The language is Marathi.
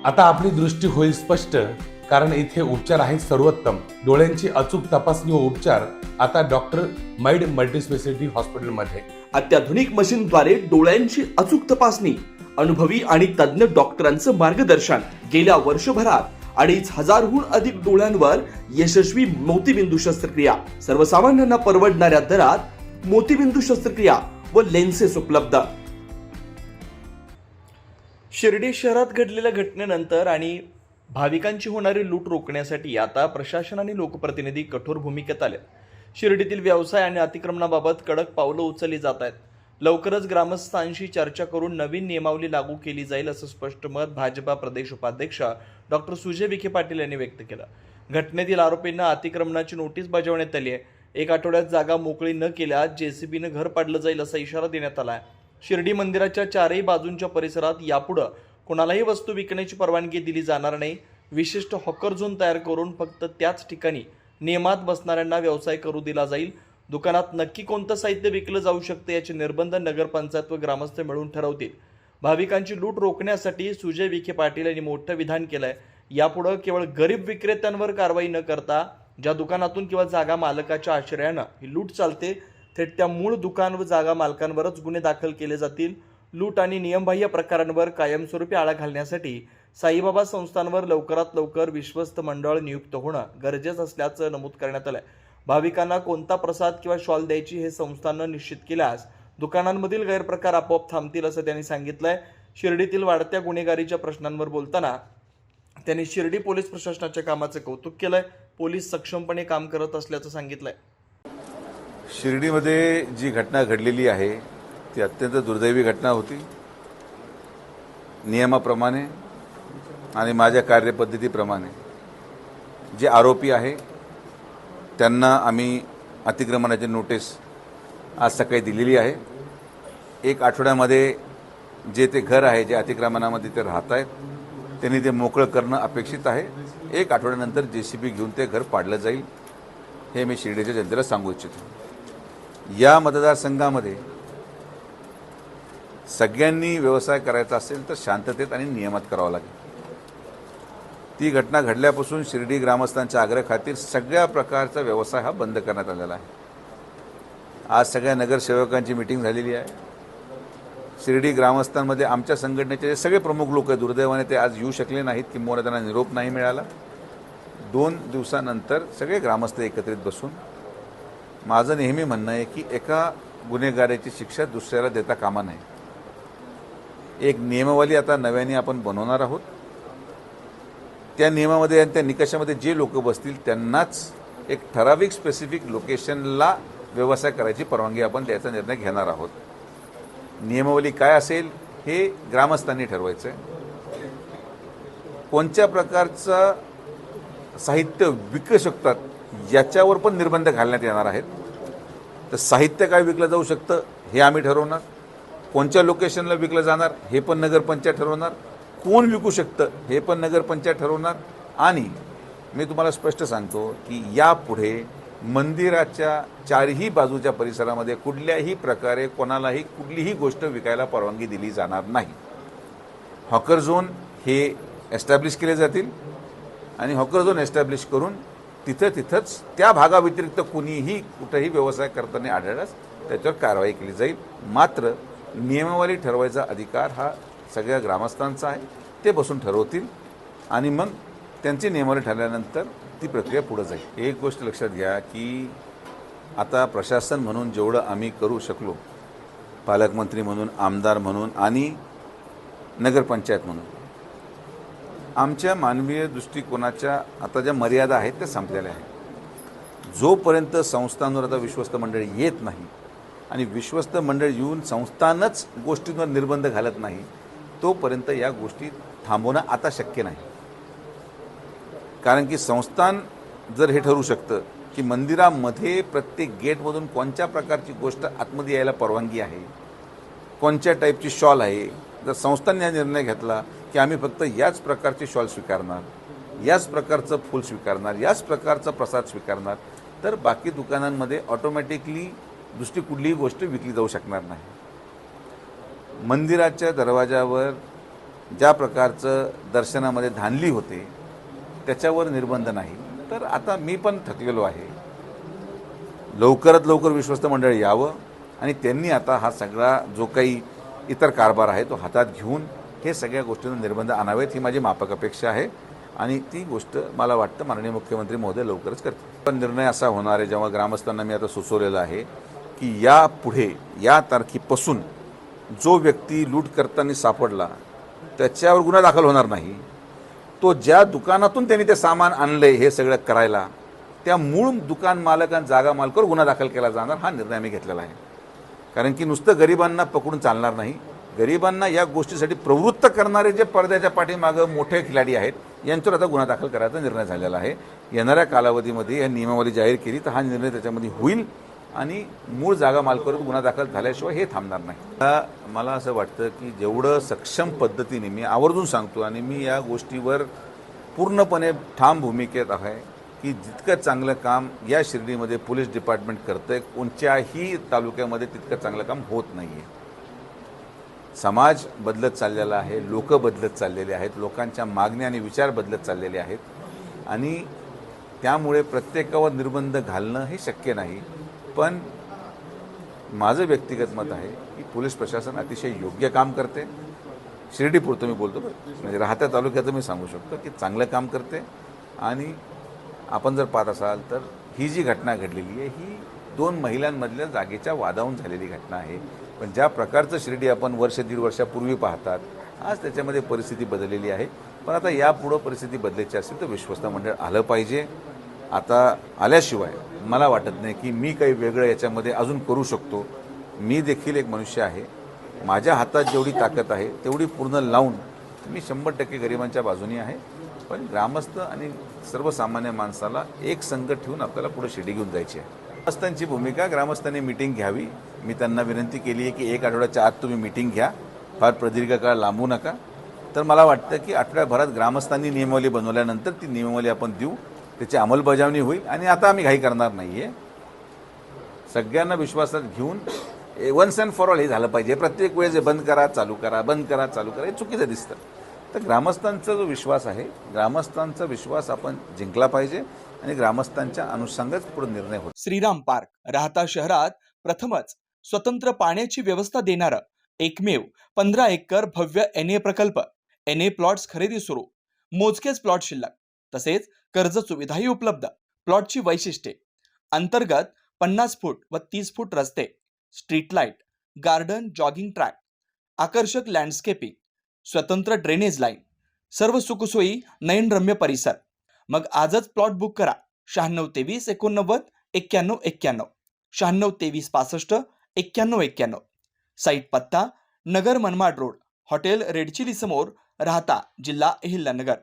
आता आपली दृष्टी होईल स्पष्ट, कारण इथे उपचार आहेत सर्वोत्तम. डोळ्यांची अचूक तपासणी व उपचार आता डॉक्टर मैड मल्टीस्पेशालिटी हॉस्पिटलमध्ये. अत्याधुनिक मशीनद्वारे डोळ्यांची अचूक तपासणी, अनुभवी आणि तज्ञ डॉक्टरांचं मार्गदर्शन. गेल्या वर्षभरात 2,500हून अधिक डोळ्यांवर यशस्वी मोतीबिंदू शस्त्रक्रिया. सर्वसामान्यांना परवडणाऱ्या दरात मोतीबिंदू शस्त्रक्रिया व लेन्सेस उपलब्ध. शिर्डी शहरात घडलेल्या घटनेनंतर आणि भाविकांची होणारी लूट रोखण्यासाठी आता प्रशासन आणि लोकप्रतिनिधी कठोर भूमिकेत आले. शिर्डीतील व्यवसाय आणि अतिक्रमणाबाबत कडक पावलं उचलली जात आहेत. लवकरच ग्रामस्थांशी चर्चा करून नवीन नियमावली लागू केली जाईल असं स्पष्ट मत भाजपा प्रदेश उपाध्यक्ष डॉक्टर सुजय विखे पाटील यांनी व्यक्त केलं. घटनेतील आरोपींना अतिक्रमणाची नोटीस बजावण्यात आली आहे. 1 आठवड्यात जागा मोकळी न केल्यास जेसीबीनं घर पाडलं जाईल असा इशारा देण्यात आला आहे. शिर्डी मंदिराच्या चारही बाजूंच्या परिसरात यापुढे कोणालाही वस्तू विकण्याची परवानगी दिली जाणार नाही. विशिष्ट हॉकर झोन तयार करून फक्त त्याच ठिकाणी नियमात बसणाऱ्यांना व्यवसाय करू दिला जाईल. दुकानात नक्की कोणतं साहित्य विकलं जाऊ शकतं याचे निर्बंध नगरपंचायत व ग्रामस्थ मिळून ठरवतील. भाविकांची लूट रोखण्यासाठी सुजय विखे पाटील यांनी मोठं विधान केलंय. यापुढे केवळ गरीब विक्रेत्यांवर कारवाई न करता ज्या दुकानातून किंवा जागा मालकाच्या आश्रयानं ही लूट चालते थेट त्या मूळ दुकान व जागा मालकांवरच गुन्हे दाखल केले जातील. लूट आणि नियमबाह्य प्रकारांवर कायमस्वरूपी आळा घालण्यासाठी साईबाबा संस्थांवर लवकरात लवकर विश्वस्त मंडळ नियुक्त होणं गरजेचं असल्याचं नमूद करण्यात आलंय. भाविकांना कोणता प्रसाद किंवा शॉल द्यायची हे संस्थांनं निश्चित केल्यास दुकानांमधील गैरप्रकार आपोआप थांबतील असं त्यांनी सांगितलंय. शिर्डीतील वाढत्या गुन्हेगारीच्या प्रश्नांवर बोलताना त्यांनी शिर्डी पोलीस प्रशासनाच्या कामाचं कौतुक केलंय. पोलीस सक्षमपणे काम करत असल्याचं सांगितलंय. शिर्डीमध्ये जी घटना घडलेली आहे ती अत्यंत दुर्दैवी घटना होती. नियमाप्रमाणे आणि माझ्या कार्यपद्धतीप्रमाणे जे आरोपी आहे त्यांना आम्ही अतिक्रमणाची नोटीस आज सकाळी दिलेली आहे. 1 आठवड्यामध्ये जे ते घर आहे जे अतिक्रमणामध्ये ते राहत आहेत त्यांनी ते मोकळं करणं अपेक्षित आहे. 1 आठवड्यानंतर जेसीबी घेऊन ते घर पाडलं जाईल हे मी शिर्डीच्या जनतेला सांगू इच्छितो. या मतदारसंघामध्ये सगळ्यांनी व्यवसाय करायचा असेल तर शांततेत आणि नियमात करावा लागेल. ती घटना घडल्यापासून शिर्डी ग्रामस्थांच्या आग्रहाखातीर सगळ्या प्रकारचा व्यवसाय हा बंद करण्यात आलेला आहे. आज सगळ्या नगरसेवकांची मीटिंग झालेली आहे. शिर्डी ग्रामस्थांमध्ये आमच्या संघटनेचे जे सगळे प्रमुख लोक आहेत दुर्दैवाने ते आज येऊ शकले नाहीत किंवा त्यांना निरोप नाही मिळाला. 2 दिवसानंतर सगळे ग्रामस्थ एकत्रित बसून माझं नेहमी म्हणणं आहे की एका गुन्हेगाराची शिक्षा दुसऱ्याला देता कामा नये. एक नियमावली आता नव्याने आपण बनवणार आहोत. त्या नियमामध्ये आणि त्या निकषामध्ये जे लोक बसतील त्यांनाच एक ठराविक स्पेसिफिक लोकेशनला व्यवसाय करायची परवानगी आपण द्यायचा निर्णय घेणार आहोत. नियमावली काय असेल हे ग्रामस्थांनी ठरवायचं आहे. कोणत्या प्रकारचं साहित्य विकू शकतात याच्यावर पण निर्बंध घालण्यात येणार आहेत. तर साहित्य काय विकलं जाऊ शकतं हे आम्ही ठरवणार. कोणत्या लोकेशनला विकलं जाणार हे पण नगरपंचायत ठरवणार. कोण विकू शकतं हे पण नगरपंचायत ठरवणार. आणि मी तुम्हाला स्पष्ट सांगतो की यापुढे मंदिराच्या चारही बाजूच्या परिसरामध्ये कुठल्याही प्रकारे कोणालाही कुठलीही गोष्ट विकायला परवानगी दिली जाणार नाही. हॉकर झोन हे एस्टॅब्लिश केले जातील आणि हॉकर झोन एस्टॅब्लिश करून तिथंच त्या भागाव्यतिरिक्त कुणीही कुठेही व्यवसाय करताना आढळल्यास त्याच्यावर कारवाई केली जाईल. मात्र नियमावली ठरवायचा अधिकार हा सगळ्या ग्रामस्थांचा आहे. ते बसून ठरवतील आणि मग त्यांची नियमावली ठरल्यानंतर ती प्रक्रिया पुढे जाईल. एक गोष्ट लक्षात घ्या की आता प्रशासन म्हणून जेवढं आम्ही करू शकलो, पालकमंत्री म्हणून, आमदार म्हणून आणि नगरपंचायत म्हणून, आमच्या मानवीय दृष्टिकोनाच्या आता ज्या मर्यादा आहेत त्या संपलेल्या आहेत. जोपर्यंत संस्थांवर आता विश्वस्त मंडळ येत नाही आणि विश्वस्त मंडळ येऊन संस्थानच गोष्टींवर निर्बंध घालत नाही तोपर्यंत या गोष्टी थांबवणं आता शक्य नाही. कारण की संस्थान जर हे ठरवू शकतं की मंदिरामध्ये प्रत्येक गेटमधून कोणत्या प्रकारची गोष्ट आतमध्ये यायला परवानगी आहे, कोणत्या टाईपची शॉल आहे, जर संस्थांनी हा निर्णय घेतला की आम्ही फक्त याच प्रकारचे शॉल स्वीकारणार, याच प्रकारचं फूल स्वीकारणार, याच प्रकारचा प्रसाद स्वीकारणार, तर बाकी दुकानांमध्ये ऑटोमॅटिकली दुसरी कुठलीही गोष्ट विकली जाऊ शकणार नाही. मंदिराच्या दरवाजावर ज्या प्रकारचं दर्शनामध्ये धांदली होते त्याच्यावर निर्बंध नाही. तर आता मी पण थकलेलो आहे. लवकरात लवकर विश्वस्त मंडळ यावं आणि त्यांनी आता हा सगळा जो काही इतर कारभार आहे तो हातात घेऊन हे सगळ्या गोष्टींना निर्बंध आणावेत ही माझी माफक अपेक्षा आहे आणि ती गोष्ट मला वाटतं माननीय मुख्यमंत्री महोदय लवकरच करतील. पण निर्णय असा होणार आहे, जेव्हा ग्रामस्थांना मी आता सुचवलेलं आहे की यापुढे या तारखेपासून जो व्यक्ती लूट करताना सापडला त्याच्यावर गुन्हा दाखल होणार नाही. तो ज्या दुकानातून त्यांनी ते सामान आणले हे सगळं करायला त्या मूळ दुकान मालक आणि जागा मालकावर गुन्हा दाखल केला जाणार, हा निर्णय आम्ही घेतलेला आहे. कारण की नुसतं गरिबांना पकडून चालणार नाही. गरिबांना या गोष्टीसाठी प्रवृत्त करणारे जे पडद्याच्या पाठीमागं मोठे खिलाडी आहेत यांच्यावर आता गुन्हा दाखल करायचा निर्णय झालेला आहे. येणाऱ्या कालावधीमध्ये या नियमावली जाहीर केली तर हा निर्णय त्याच्यामध्ये होईल आणि मूळ जागा मालकावर गुन्हा दाखल झाल्याशिवाय हे थांबणार नाही. मला असं वाटतं की जेवढं सक्षम पद्धतीने मी आवर्जून सांगतो आणि मी या गोष्टीवर पूर्णपणे ठाम भूमिकेत आहे की जितकं चांगलं काम या शिर्डीमध्ये पोलीस डिपार्टमेंट करतंय कोणत्याही तालुक्यामध्ये तितकं चांगलं काम होत नाही आहे. समाज बदलत चाललेला आहे, लोक बदलत चाललेले आहेत, लोकांच्या मागण्या आणि विचार बदलत चाललेले आहेत आणि त्यामुळे प्रत्येकावर निर्बंध घालणं हे शक्य नाही. पण माझं व्यक्तिगत मत आहे की पोलीस प्रशासन अतिशय योग्य काम करते. शिर्डीपुरतं मी बोलतो, म्हणजे राहत्या तालुक्याचं मी सांगू शकतो की चांगलं काम करते. आणि आपण जर पाहत असाल तर ही जी घटना घडलेली आहे ही 2 महिलांमधल्या जागेच्या वादावून झालेली घटना आहे. पण ज्या प्रकारचं शिर्डी आपण वर्ष दीड वर्षापूर्वी पाहतात आज त्याच्यामध्ये परिस्थिती बदललेली आहे. पण आता यापुढं परिस्थिती बदलायची असेल तर विश्वस्त मंडळ आलं पाहिजे. आता आल्याशिवाय मला वाटत नाही की मी काही वेगळं याच्यामध्ये अजून करू शकतो. मी देखील एक मनुष्य आहे. माझ्या हातात जेवढी ताकद आहे तेवढी पूर्ण लावून मी 100% गरिबांच्या बाजूने आहे. पण ग्रामस्थ आणि सर्वसामान्य माणसाला एक संघ ठेवून आपल्याला पुढे शिर्डी घेऊन जायची आहे. ग्रामस्थांची भूमिका, ग्रामस्थांनी मिटिंग घ्यावी. मी त्यांना विनंती केली आहे की 1 आठवड्याच्या आत तुम्ही मिटिंग घ्या, फार प्रदीर्घ काळ लांबू नका. तर मला वाटतं की आठवड्याभरात ग्रामस्थांनी नियमावली बनवल्यानंतर ती नियमावली आपण देऊ, त्याची अंमलबजावणी होईल. आणि आता आम्ही घाई करणार नाही आहे. सगळ्यांना विश्वासात घेऊन वन्स अँड फॉर ऑल हे झालं पाहिजे. प्रत्येक वेळेस बंद करा चालू करा, बंद करा चालू करा, हे चुकीचं दिसतं. तर ग्रामस्थांचा जो विश्वास आहे, ग्रामस्थांचा विश्वास आपण जिंकला पाहिजे आणि ग्रामस्थांच्या अनुषंगाच पुढे निर्णय होतो. श्रीराम पार्क राहता शहरात प्रथमच स्वतंत्र पाण्याची व्यवस्था देणारं एकमेव 15 एकर भव्य NA प्रकल्प. NA प्लॉट्स खरेदी सुरू, मोजकेच प्लॉट शिल्लक, तसेच कर्ज सुविधाही उपलब्ध. प्लॉटची वैशिष्ट्ये: अंतर्गत 50 फूट व 30 फूट रस्ते, street light, garden, jogging track, आकर्षक लँडस्केपिंग, स्वतंत्र ड्रेनेज लाईन, सर्व सुखसोयी, नयनरम्य परिसर. मग आजच प्लॉट बुक करा. 96 23 89 91 91, 96 23 65 91 91. साईट पत्ता: नगर Manmad road, hotel red chilli समोर, राहता, जिल्हा अहिल्यानगर.